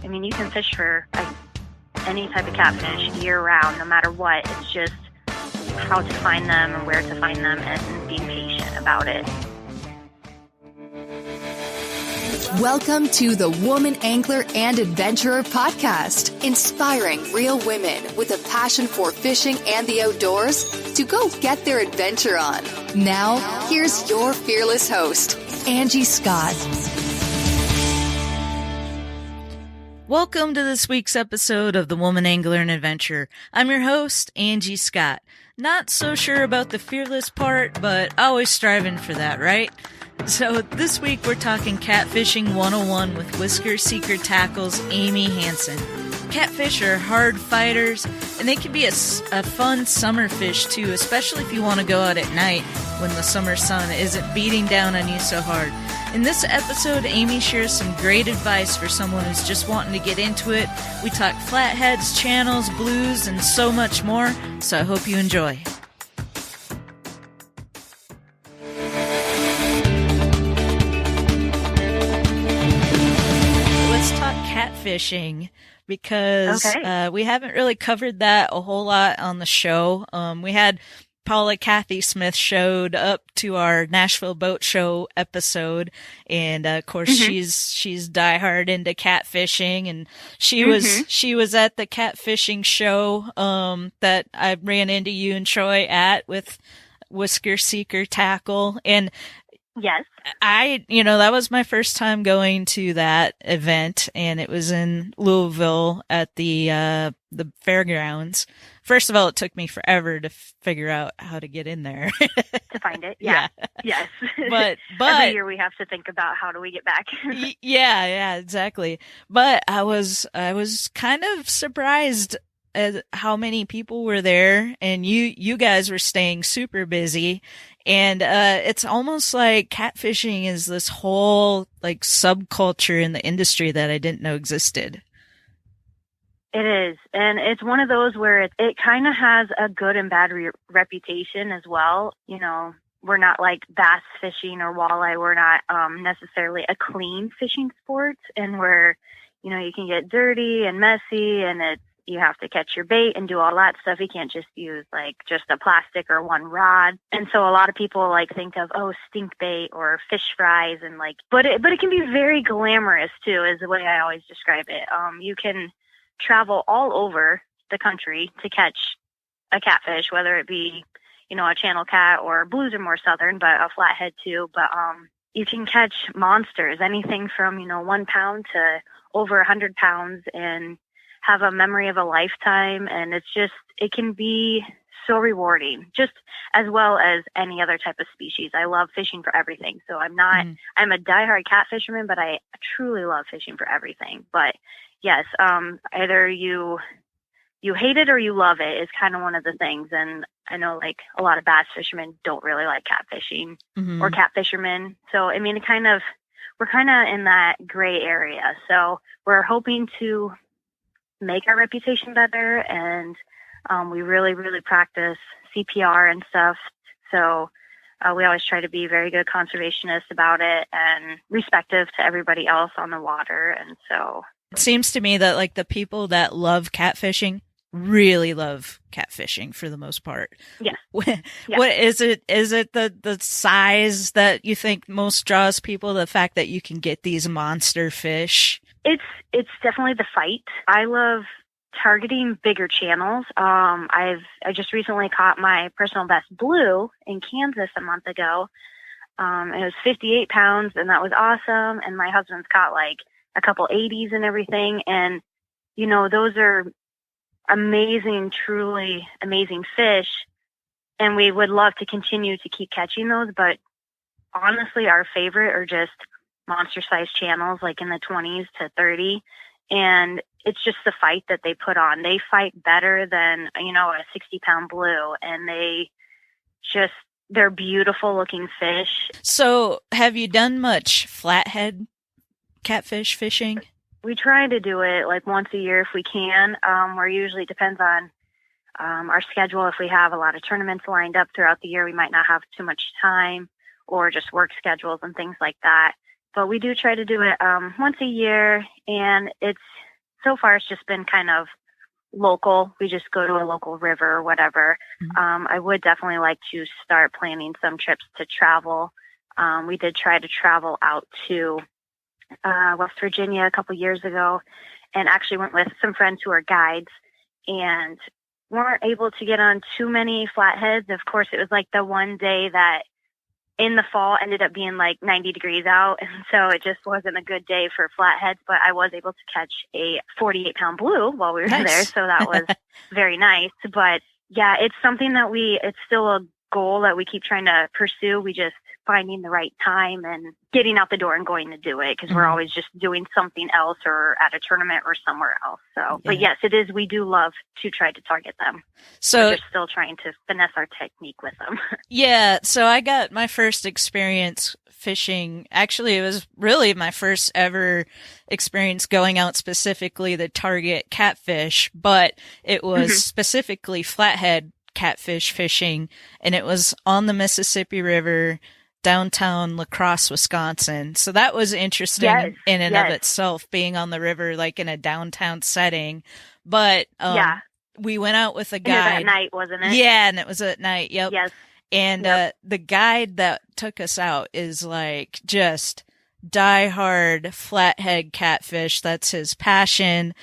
I mean, you can fish for any type of catfish year round, no matter what. It's just how to find them and where to find them and being patient about it. Welcome to the Woman Angler and Adventurer podcast, inspiring real women with a passion for fishing and the outdoors to go get their adventure on. Now, here's your fearless host, Angie Scott. Welcome to this week's episode of the Woman Angler and Adventurer. I'm your host, Angie Scott. Not so sure about the fearless part, but always striving for that, right? So this week we're talking Catfishing 101 with Whisker Seeker Tackle's Amy Hansen. Catfish are hard fighters, and they can be a fun summer fish too, especially if you want to go out at night when the summer sun isn't beating down on you so hard. In this episode, Amy shares some great advice for someone who's just wanting to get into it. We talk flatheads, channels, blues, and so much more, so I hope you enjoy. Let's talk catfishing, because we haven't really covered that a whole lot on the show. We had Paula Kathy Smith showed up to our Nashville Boat Show episode, and of course she's diehard into catfishing, and she was at the catfishing show that I ran into you and Troy at with Whisker Seeker Tackle, and yes, that was my first time going to that event, and it was in Louisville at the fairgrounds. First of all, it took me forever to figure out how to get in there. To find it, yeah. Yes. But every year we have to think about how do we get back. yeah, exactly. But I was kind of surprised at how many people were there, and you guys were staying super busy. And it's almost like catfishing is this whole like subculture in the industry that I didn't know existed. It is. And it's one of those where it kind of has a good and bad reputation as well. You know, we're not like bass fishing or walleye. We're not necessarily a clean fishing sport. And where, you can get dirty and messy, and you have to catch your bait and do all that stuff. You can't just use like just a plastic or one rod. And so a lot of people like think of, stink bait or fish fries, and but it can be very glamorous too, is the way I always describe it. You can travel all over the country to catch a catfish, whether it be, a channel cat, or blues are more southern, but a flathead too. But you can catch monsters, anything from, 1 pound to over 100 pounds, and have a memory of a lifetime. And it can be so rewarding, just as well as any other type of species. I love fishing for everything. So I'm a diehard cat fisherman, but I truly love fishing for everything. But yes, either you hate it or you love it is kind of one of the things. And I know like a lot of bass fishermen don't really like catfishing or cat fishermen. So, I mean, we're kind of in that gray area. So we're hoping to make our reputation better, and we really, really practice CPR and stuff. So we always try to be very good conservationists about it and respectful to everybody else on the water. And so it seems to me that like the people that love catfishing really love catfishing for the most part. Yeah. What is it? Is it the size that you think most draws people? The fact that you can get these monster fish? It's definitely the fight. I love targeting bigger channels. I just recently caught my personal best blue in Kansas a month ago. It was 58 pounds, and that was awesome. And my husband's caught like a couple 80s and everything. And, those are amazing, truly amazing fish. And we would love to continue to keep catching those. But honestly, our favorite are just monster sized channels, like in the 20s to 30. And it's just the fight that they put on. They fight better than, a 60-pound blue. And they're beautiful looking fish. So have you done much flathead catfish fishing? We try to do it like once a year if we can. Where usually it depends on our schedule. If we have a lot of tournaments lined up throughout the year, we might not have too much time, or just work schedules and things like that. But we do try to do it once a year, and it's so far it's just been kind of local. We just go to a local river or whatever. I would definitely like to start planning some trips to travel. We did try to travel out to West Virginia a couple years ago, and actually went with some friends who are guides, and weren't able to get on too many flatheads. Of course, it was like the one day that in the fall ended up being like 90 degrees out. And so it just wasn't a good day for flatheads, but I was able to catch a 48-pound blue while we were there. So that was very nice. But yeah, it's something that it's still a goal that we keep trying to pursue. We just finding the right time and getting out the door and going to do it, because we're always just doing something else or at a tournament or somewhere else. So, but yes, it is. We do love to try to target them. So we're still trying to finesse our technique with them. Yeah. So I got my first experience fishing. Actually, it was really my first ever experience going out specifically to target catfish, but it was specifically flathead catfish fishing, and it was on the Mississippi River, downtown La Crosse, Wisconsin. So that was interesting in and of itself, being on the river, like in a downtown setting. But we went out with a guide. And it was at night, wasn't it? Yeah, and it was at night. Yep. Yes. And the guide that took us out is like just diehard flathead catfish. That's his passion.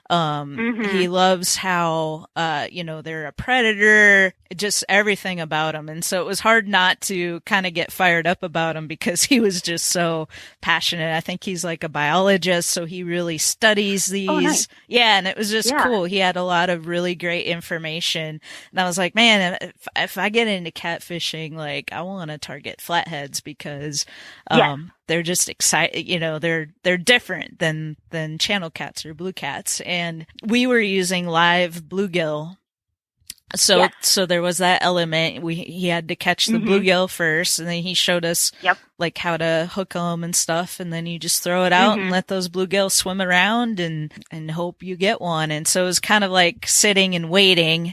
He loves how, they're a predator, just everything about him. And so it was hard not to kind of get fired up about him, because he was just so passionate. I think he's like a biologist, so he really studies these. Oh, nice. Yeah. And it was just cool. He had a lot of really great information. And I was like, man, if I get into catfishing, like I want to target flatheads, because, they're just excited, they're different than channel cats or blue cats. And we were using live bluegill. So there was that element. He had to catch the bluegill first, and then he showed us like how to hook them and stuff. And then you just throw it out and let those bluegill swim around and hope you get one. And so it was kind of like sitting and waiting,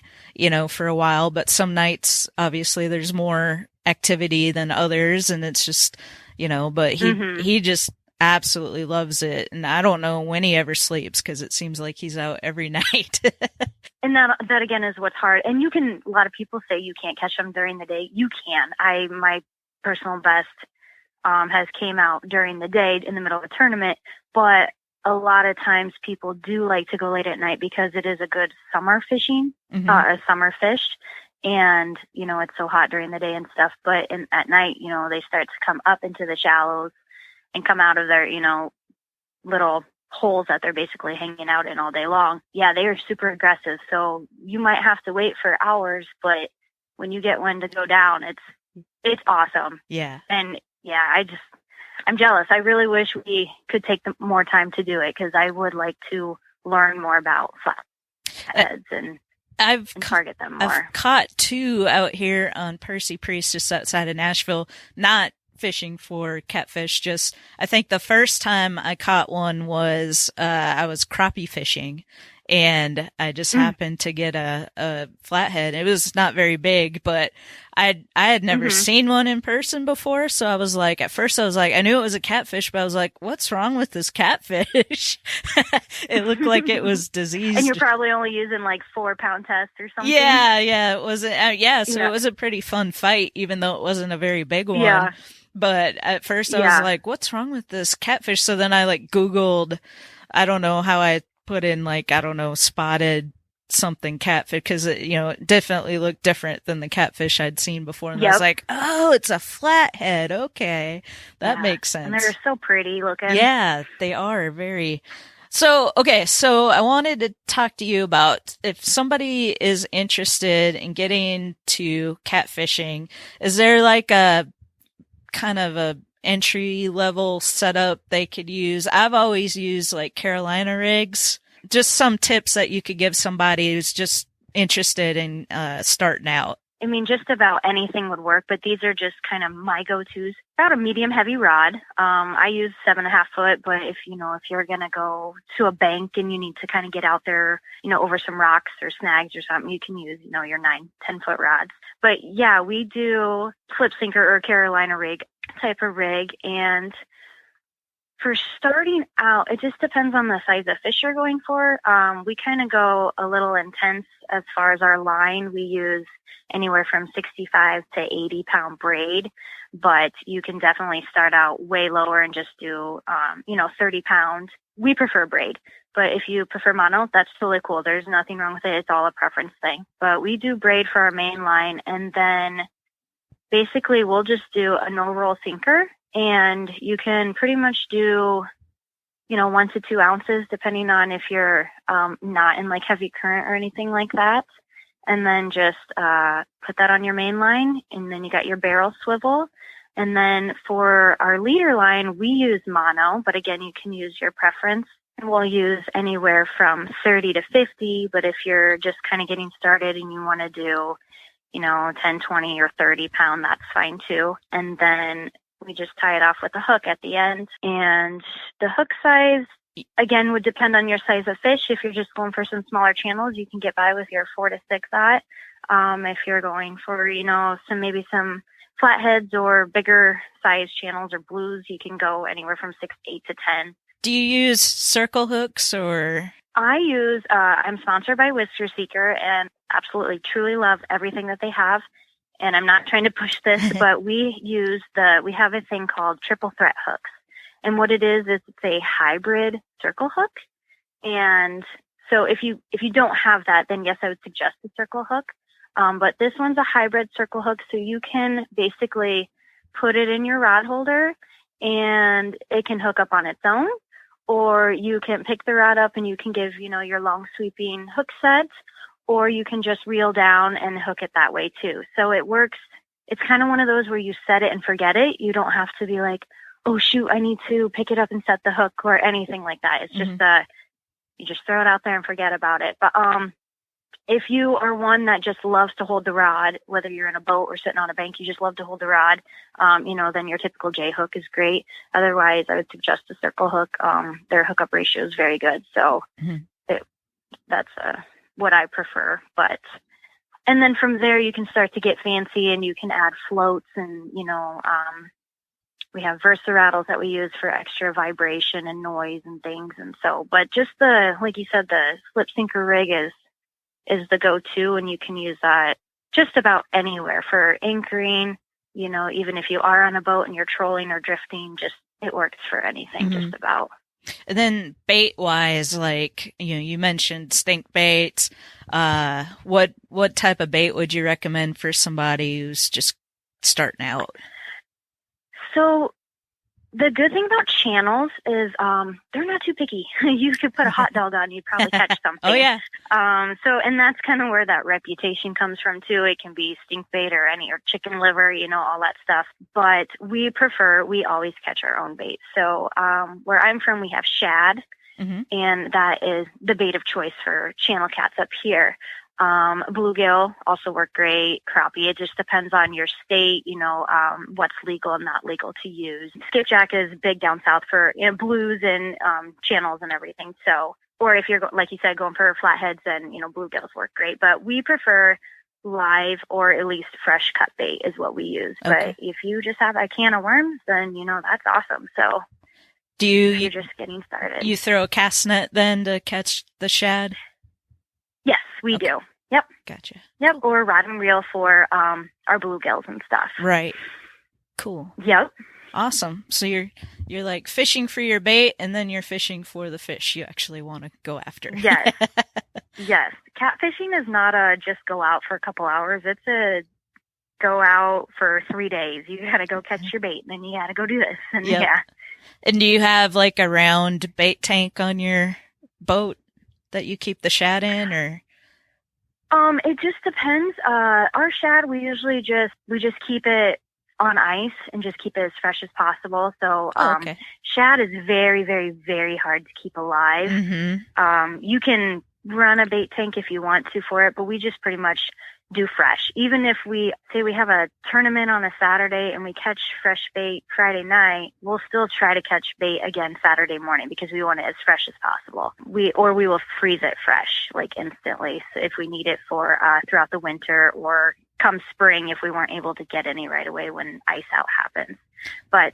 for a while. But some nights, obviously, there's more activity than others, and it's just, but he just absolutely loves it. And I don't know when he ever sleeps, because it seems like he's out every night. And that again is what's hard. And a lot of people say you can't catch them during the day. You can. My personal best has came out during the day in the middle of a tournament, but a lot of times people do like to go late at night, because it is a good summer fishing, a summer fish. And, it's so hot during the day and stuff, but at night, they start to come up into the shallows and come out of their, little holes that they're basically hanging out in all day long. Yeah, they are super aggressive. So you might have to wait for hours, but when you get one to go down, it's awesome. Yeah. And yeah, I'm jealous. I really wish we could take more time to do it, because I would like to learn more about flatheads and target them more. I've caught 2 out here on Percy Priest, just outside of Nashville, not fishing for catfish. Just, I think the first time I caught one was, I was crappie fishing, and I just happened to get a flathead. It was not very big, but I had never seen one in person before. So I was like, at first I was like, I knew it was a catfish, but I was like, what's wrong with this catfish? It looked like it was diseased. And you're probably only using like 4-pound test or something. Yeah. It wasn't, it was a pretty fun fight, even though it wasn't a very big one. Yeah. But at first I was like, what's wrong with this catfish? So then I like Googled, I don't know how I put in like, I don't know, spotted something catfish, because it definitely looked different than the catfish I'd seen before. And I was like, oh, it's a flathead. Okay. That makes sense. And they're so pretty looking. Yeah, they are very. So, okay. So I wanted to talk to you about, if somebody is interested in getting to catfishing, is there like a kind of a entry level setup they could use? I've always used like Carolina rigs. Just some tips that you could give somebody who's just interested in starting out. I mean, just about anything would work, but these are just kind of my go-tos. About a medium heavy rod. I use 7.5 foot, but if you're going to go to a bank and you need to kind of get out there, over some rocks or snags or something, you can use, your 9-10 foot rods. But yeah, we do slip sinker or Carolina rig type of rig. And For starting out, it just depends on the size of fish you're going for. We kind of go a little intense as far as our line. We use anywhere from 65 to 80 pound braid, but you can definitely start out way lower and just do, 30 pound. We prefer braid, but if you prefer mono, that's totally cool. There's nothing wrong with it. It's all a preference thing, but we do braid for our main line. And then basically we'll just do a no roll sinker. And you can pretty much do, 1 to 2 ounces, depending on if you're not in like heavy current or anything like that. And then just put that on your main line, and then you got your barrel swivel. And then for our leader line, we use mono, but again, you can use your preference. And we'll use anywhere from 30 to 50. But if you're just kind of getting started and you want to do, 10, 20, or 30 pound, that's fine too. And then we just tie it off with a hook at the end. And the hook size, again, would depend on your size of fish. If you're just going for some smaller channels, you can get by with your 4 to 6 aught. If you're going for, maybe some flatheads or bigger size channels or blues, you can go anywhere from 6 to 8 to 10. Do you use circle hooks or? I'm sponsored by Whisker Seeker and absolutely truly love everything that they have. And I'm not trying to push this, but we have a thing called triple threat hooks. And what it is it's a hybrid circle hook. And so if you don't have that, then yes, I would suggest the circle hook. But this one's a hybrid circle hook. So you can basically put it in your rod holder and it can hook up on its own, or you can pick the rod up and you can give, your long sweeping hook set, or you can just reel down and hook it that way too. So it works. It's kind of one of those where you set it and forget it. You don't have to be like, oh shoot, I need to pick it up and set the hook or anything like that. It's just, you just throw it out there and forget about it. But, if you are one that just loves to hold the rod, whether you're in a boat or sitting on a bank, you just love to hold the rod, then your typical J hook is great. Otherwise, I would suggest a circle hook. Their hookup ratio is very good. So that's what I prefer. And then from there, you can start to get fancy and you can add floats and, we have Versa rattles that we use for extra vibration and noise and things. And so, but just like you said, the slip sinker rig is the go-to, and you can use that just about anywhere for anchoring, even if you are on a boat and you're trolling or drifting, it works for anything, just about. And then bait wise, like, you mentioned stink baits. What type of bait would you recommend for somebody who's just starting out? So the good thing about channels is they're not too picky. You could put a hot dog on, you'd probably catch something. Oh, yeah. And that's kind of where that reputation comes from, too. It can be stink bait or chicken liver, all that stuff. But we always catch our own bait. So where I'm from, we have shad, and that is the bait of choice for channel cats up here. Bluegill also work great. Crappie. It just depends on your state, what's legal and not legal to use. Skipjack is big down south for blues and channels and everything. So, or if you're, like you said, going for flatheads, then, bluegills work great. But we prefer live or at least fresh cut bait is what we use. Okay. But if you just have a can of worms, then, that's awesome. So you're just getting started. You throw a cast net then to catch the shad? Yes, we do. Yep. Gotcha. Yep. Or rod and reel for our bluegills and stuff. Right. Cool. Yep. Awesome. So you're like fishing for your bait, and then you're fishing for the fish you actually want to go after. Yes. Yes. Catfishing is not a just go out for a couple hours. It's a go out for 3 days. You got to go catch your bait, and then you got to go do this. And yeah. And do you have like a round bait tank on your boat that you keep the shad in, or? It just depends. Our shad, we usually just keep it on ice and just keep it as fresh as possible. So, shad is very, very, very hard to keep alive. You can run a bait tank if you want to for it, but we just pretty much do fresh. Even if we say we have a tournament on a Saturday and we catch fresh bait Friday night, we'll still try to catch bait again Saturday morning because we want it as fresh as possible. We will freeze it fresh, like instantly, so if we need it for throughout the winter or come spring if we weren't able to get any right away when ice out happens. But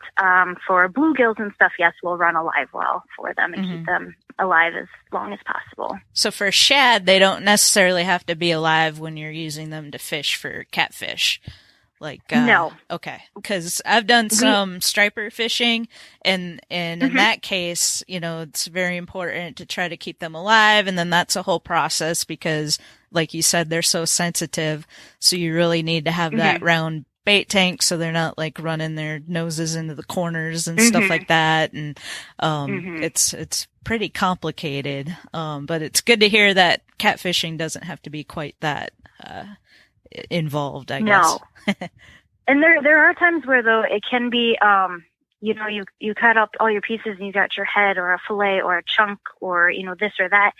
for bluegills and stuff, yes, we'll run a live well for them and keep them alive as long as possible. So for shad, they don't necessarily have to be alive when you're using them to fish for catfish. No. Okay. Because I've done some striper fishing, and in that case, it's very important to try to keep them alive. And then that's a whole process because, like you said, they're so sensitive. So you really need to have that round bait tank so they're not running their noses into the corners and stuff like that. And it's pretty complicated. But it's good to hear that catfishing doesn't have to be quite that involved, I guess. No. And there are times where, though, it can be, you cut up all your pieces and you got your head or a fillet or a chunk or, this or that.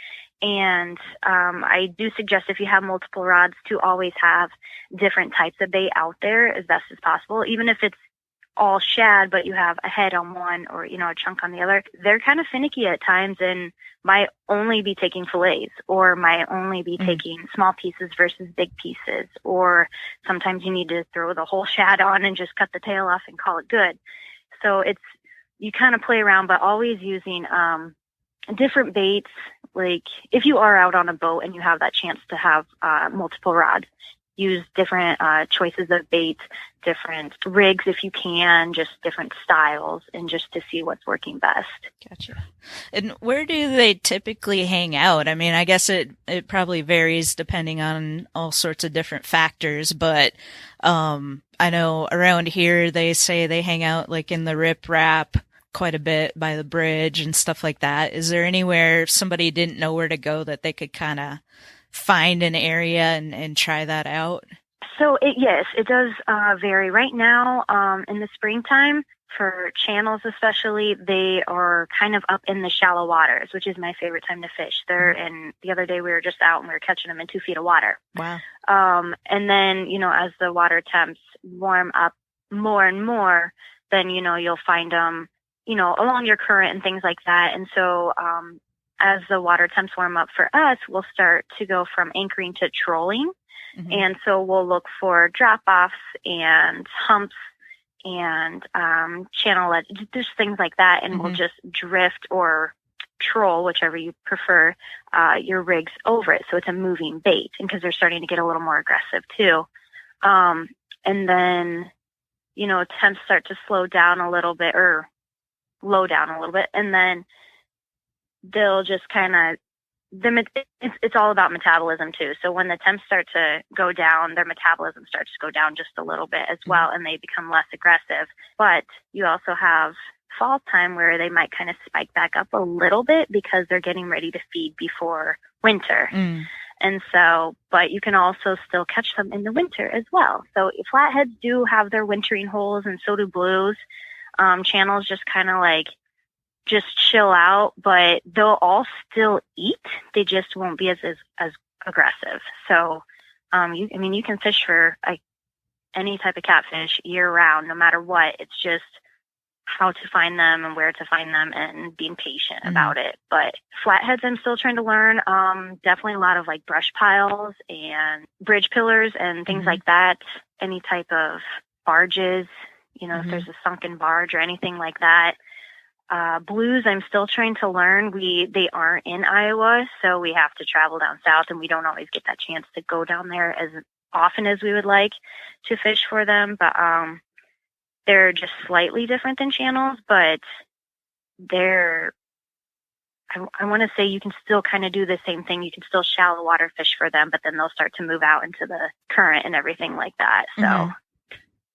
And I do suggest, if you have multiple rods, to always have different types of bait out there as best as possible. Even if it's all shad, but you have a head on one or, a chunk on the other, they're kind of finicky at times and might only be taking fillets or might only be taking small pieces versus big pieces. Or sometimes you need to throw the whole shad on and just cut the tail off and call it good. So you kind of play around, but always using different baits. Like if you are out on a boat and you have that chance to have multiple rods, use different choices of bait, different rigs if you can, just different styles, and just to see what's working best. Gotcha. And where do they typically hang out? I mean, I guess it probably varies depending on all sorts of different factors, but I know around here they say they hang out in the rip rap quite a bit by the bridge and stuff like that. Is there anywhere if somebody didn't know where to go that they could kind of find an area and try that out? So yes, it does vary. Right now, in the springtime, for channels especially, they are kind of up in the shallow waters, which is my favorite time to fish. And the other day we were just out and we were catching them in 2 feet of water. Wow. And then, as the water temps warm up more and more, then, you'll find them, along your current and things like that. And so, as the water temps warm up for us, we'll start to go from anchoring to trolling. And so we'll look for drop-offs and humps and channel, just things like that. And we'll just drift or troll, whichever you prefer, your rigs over it. So it's a moving bait, and because they're starting to get a little more aggressive too. And then, temps start to slow down a little bit or low down a little bit. And then they'll just kind of, it's all about metabolism too. So when the temps start to go down, their metabolism starts to go down just a little bit as well, and they become less aggressive. But you also have fall time where they might kind of spike back up a little bit because they're getting ready to feed before winter. And so, but you can also still catch them in the winter as well. So flatheads do have their wintering holes, and so do blues. Channels just kind of just chill out, but they'll all still eat. They just won't be as aggressive. So, you can fish for any type of catfish year round, no matter what. It's just how to find them and where to find them and being patient about it. But flatheads, I'm still trying to learn. Definitely a lot of brush piles and bridge pillars and things like that. Any type of barges, if there's a sunken barge or anything like that. Blues, I'm still trying to learn. They aren't in Iowa, so we have to travel down south, and we don't always get that chance to go down there as often as we would like to fish for them. But they're just slightly different than channels, but I want to say you can still kind of do the same thing. You can still shallow water fish for them, but then they'll start to move out into the current and everything like that. So,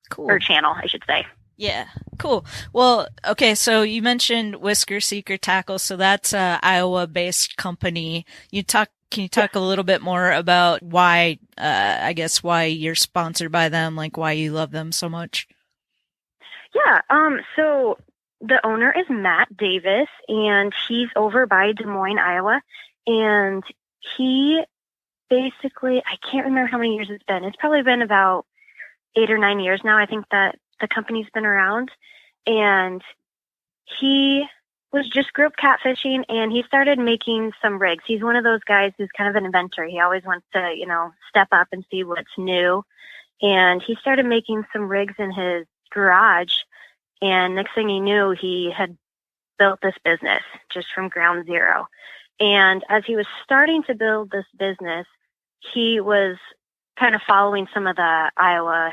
cool. Or channel, I should say. Yeah, cool. Well, okay, so you mentioned Whisker Seeker Tackle, so that's a Iowa-based company. Can you talk a little bit more about why you're sponsored by them, why you love them so much? Yeah, so the owner is Matt Davis, and he's over by Des Moines, Iowa, and he basically, I can't remember how many years it's been. It's probably been about 8 or 9 years now, I think, that the company's been around, and he grew up catfishing, and he started making some rigs. He's one of those guys who's kind of an inventor. He always wants to, step up and see what's new. And he started making some rigs in his garage. And next thing he knew, he had built this business just from ground zero. And as he was starting to build this business, he was kind of following some of the Iowa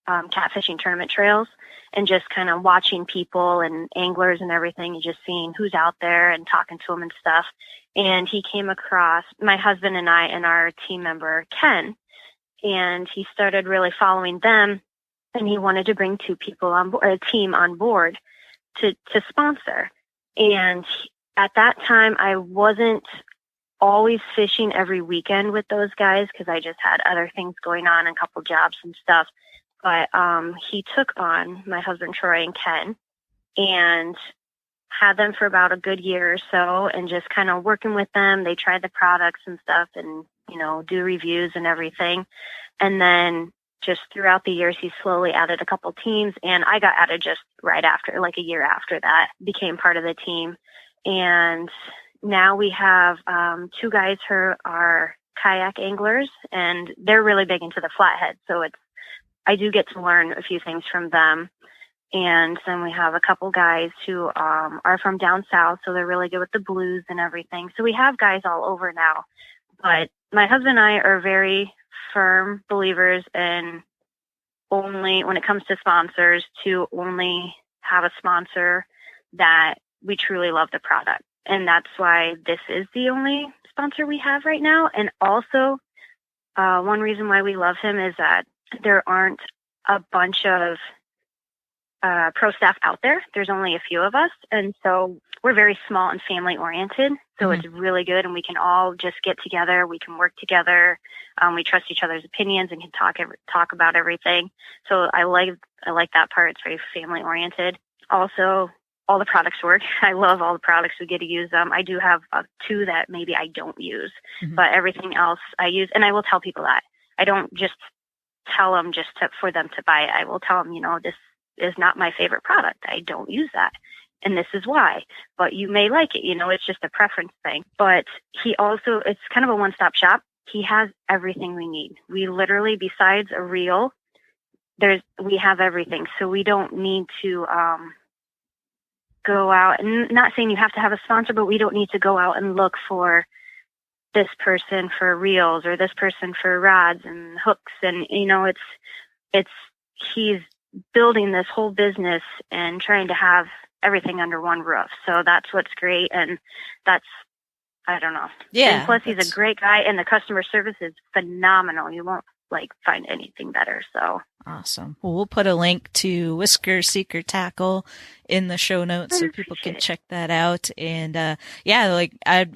catfishing tournament trails and just kind of watching people and anglers and everything and just seeing who's out there and talking to them and stuff. And he came across my husband and I and our team member, Ken, and he started really following them, and he wanted to bring two people on board, a team on board to sponsor. And at that time, I wasn't always fishing every weekend with those guys because I just had other things going on, a couple jobs and stuff. But he took on my husband, Troy, and Ken, and had them for about a good year or so, and just kind of working with them. They tried the products and stuff and, you know, do reviews and everything. And then just throughout the years, he slowly added a couple teams, and I got added just right after, like a year after that, became part of the team. And now we have two guys who are kayak anglers, and they're really big into the flatheads. So I do get to learn a few things from them. And then we have a couple guys who are from down south, so they're really good with the blues and everything. So we have guys all over now. But my husband and I are very firm believers in only, when it comes to sponsors, to only have a sponsor that we truly love the product. And that's why this is the only sponsor we have right now. And also, one reason why we love him is that there aren't a bunch of pro staff out there. There's only a few of us. And so we're very small and family oriented. So it's really good. And we can all just get together. We can work together. We trust each other's opinions and can talk about everything. So I like that part. It's very family oriented. Also, all the products work. I love all the products. We get to use them. I do have two that maybe I don't use, but everything else I use. And I will tell people that. I don't just tell them for them to buy it. I will tell them, you know, this is not my favorite product. I don't use that. And this is why, but you may like it. You know, it's just a preference thing. But he also, it's kind of a one-stop shop. He has everything we need. We literally, besides a reel, we have everything. So we don't need to go out, and not saying you have to have a sponsor, but we don't need to go out and look for this person for reels or this person for rods and hooks. And, you know, he's building this whole business and trying to have everything under one roof. So that's what's great. And I don't know. Yeah. And plus he's a great guy, and the customer service is phenomenal. You won't find anything better. So awesome. Well, we'll put a link to Whisker Seeker Tackle in the show notes so people can check that out. And I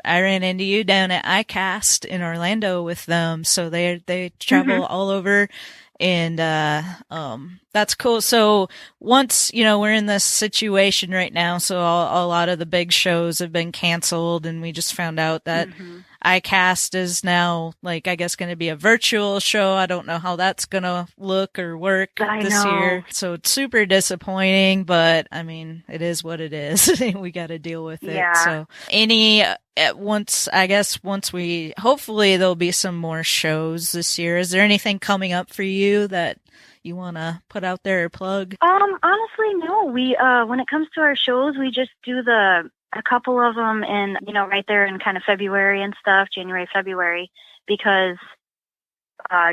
ran into you down at iCast in Orlando with them. So they travel all over. And that's cool. So once, you know, we're in this situation right now, so a lot of the big shows have been canceled, and we just found out that iCast is now, I guess, going to be a virtual show. I don't know how that's going to look or work this year. So it's super disappointing, but I mean, it is what it is. We got to deal with it. Yeah. So hopefully there'll be some more shows this year. Is there anything coming up for you that you want to put out there or plug? Honestly, no. We, when it comes to our shows, we just do a couple of them in, you know, right there in kind of February and stuff, January, February, because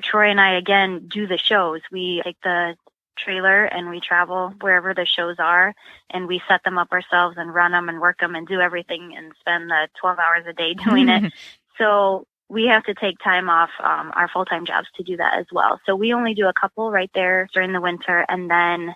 Troy and I, again, do the shows. We take the trailer and we travel wherever the shows are, and we set them up ourselves and run them and work them and do everything and spend the 12 hours a day doing it. So we have to take time off our full-time jobs to do that as well. So we only do a couple right there during the winter, and then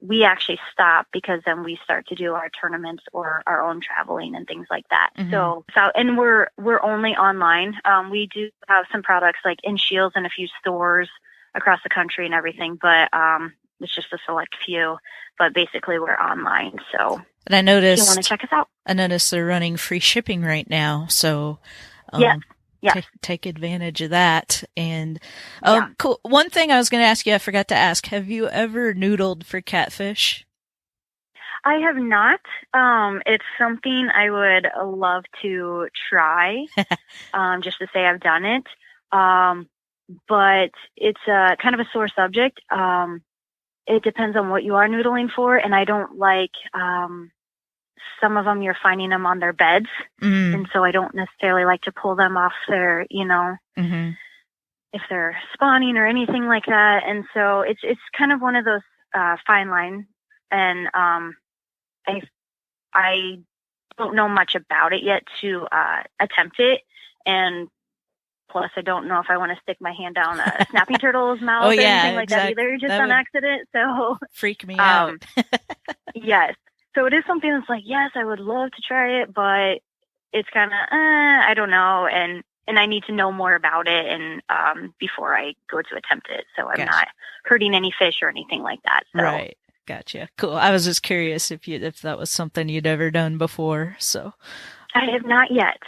we actually stop because then we start to do our tournaments or our own traveling and things like that. So and we're only online. We do have some products like in Shields and a few stores across the country and everything, but it's just a select few. But basically, we're online. So, and I noticed, if you want to check us out, I noticed they're running free shipping right now. So, take advantage of that. And cool. One thing I was going to ask you, I forgot to ask: have you ever noodled for catfish? I have not. It's something I would love to try. Just to say I've done it. but it's kind of a sore subject. It depends on what you are noodling for, and I don't like some of them. You're finding them on their beds, and so I don't necessarily like to pull them off their, if they're spawning or anything like that. And so it's kind of one of those fine line, and I don't know much about it yet to attempt it, and plus I don't know if I want to stick my hand down a snapping turtle's mouth or anything like that either, just on accident. So freak me out. Yes. So it is something that's like, yes, I would love to try it, but it's kind of, I don't know. And I need to know more about it and before I go to attempt it. So I'm not hurting any fish or anything like that. So. Right. Gotcha. Cool. I was just curious if that was something you'd ever done before. So I have not yet.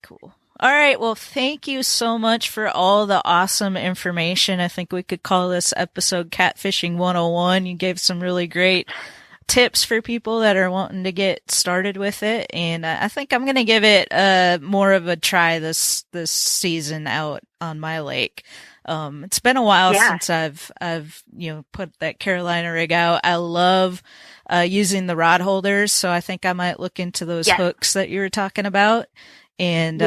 Cool. All right. Well, thank you so much for all the awesome information. I think we could call this episode Catfishing 101. You gave some really great tips for people that are wanting to get started with it. And I think I'm going to give it more of a try this season out on my lake. It's been a while since I've put that Carolina rig out. I love using the rod holders, so I think I might look into those hooks that you were talking about. And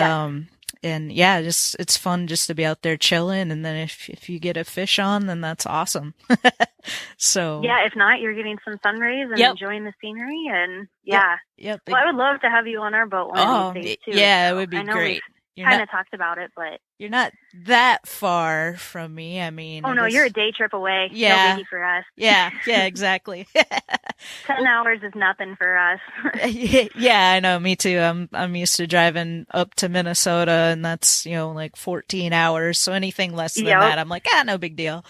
just it's fun just to be out there chilling, and then if you get a fish on, then that's awesome. So if not, you're getting some sun rays and enjoying the scenery, and Yep. Well, I would love to have you on our boat one of these days too. Yeah, so it would be great. Kind of talked about it, but you're not that far from me. I mean, you're a day trip away. Yeah, no biggie for us. Yeah, exactly. 10 hours is nothing for us. Yeah, I know. Me too. I'm used to driving up to Minnesota, and that's like 14 hours. So anything less than that, I'm like, no big deal.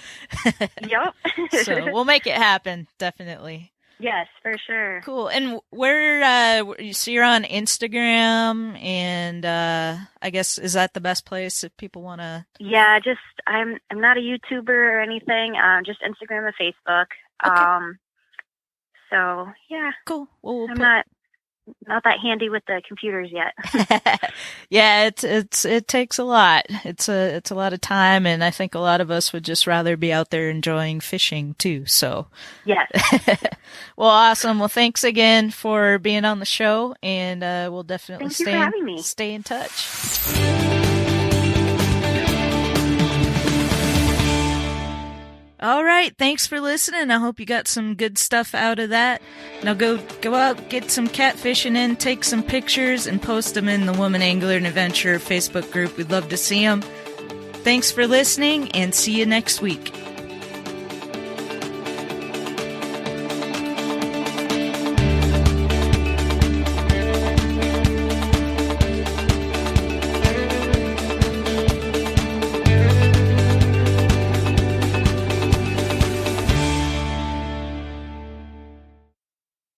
Yep. So we'll make it happen, definitely. Yes, for sure. Cool. And where, so you're on Instagram, and I guess, is that the best place if people want to? Yeah, I'm not a YouTuber or anything. Just Instagram and Facebook. Okay. So yeah. Cool. Well, I'm not that handy with the computers yet. Yeah, it takes a lot. It's a lot of time, and I think a lot of us would just rather be out there enjoying fishing too. So yes. Well, awesome. Well, thanks again for being on the show, and we'll definitely stay in touch. All right. Thanks for listening. I hope you got some good stuff out of that. Now go out, get some catfishing in, take some pictures, and post them in the Woman Angler and Adventurer Facebook group. We'd love to see them. Thanks for listening, and see you next week.